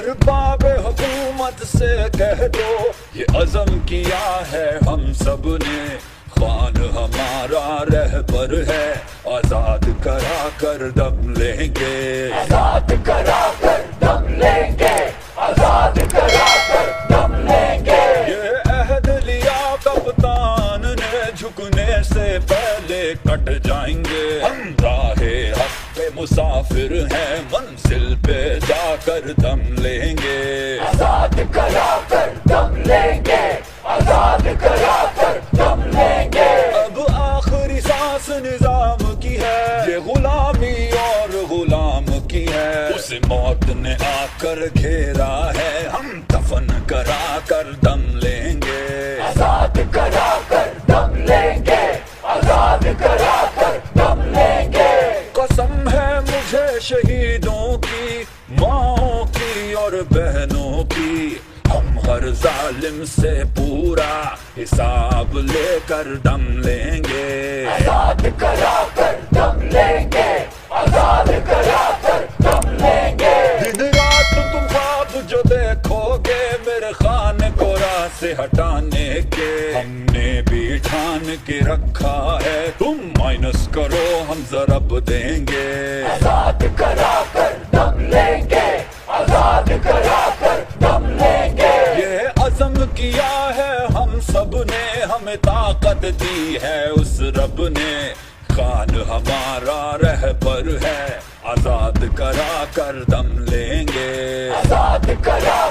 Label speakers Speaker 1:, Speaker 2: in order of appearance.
Speaker 1: ارباب حکومت سے کہہ دو یہ عزم کیا ہے ہم سب نے، خان ہمارا رہبر ہے، آزاد کرا کر دم لیں گے،
Speaker 2: آزاد کرا کر دم لیں گے، آزاد کرا کر دم لیں گے۔
Speaker 1: یہ عہد لیا کپتان نے، جھکنے سے پہلے کٹ جائیں گے، ہم راہ حق پہ مسافر ہیں، منزل پہ جا کر دم لیں گے،
Speaker 2: آزاد کرا کر دم لیں گے، آزاد کرا کر دم لیں گے۔
Speaker 1: اب آخری سانس نظام کی ہے، یہ غلامی اور غلام کی ہے، اسے موت نے آ کر گھیرا ہے، ہم دفن کرا کر دم لیں گے،
Speaker 2: آزاد کرا کر دم لیں گے، آزاد کرا کر دم لیں گے۔
Speaker 1: قسم ہے مجھے شہیدوں کی، ماؤں کی اور بہنوں کی، ہم ہر ظالم سے پورا حساب لے کر دم لیں گے،
Speaker 2: آزاد کرا کر دم لیں گے، آزاد کرا کر دم لیں گے۔
Speaker 1: دن رات تم خواب جو دیکھو گے میرے خان کو راہ سے ہٹانے کے، ہم نے بھی ٹھان کے رکھا ہے، تم مائنس کرو ہم ضرب دیں گے،
Speaker 2: آزاد کرا کر دم لیں گے، آزاد کرا کر دم لیں گے۔
Speaker 1: یہ عزم کیا ہے ہم سب نے، ہمیں طاقت دی ہے اس رب نے، خان ہمارا رہبر ہے، آزاد کرا کر دم لیں گے،
Speaker 2: آزاد کرا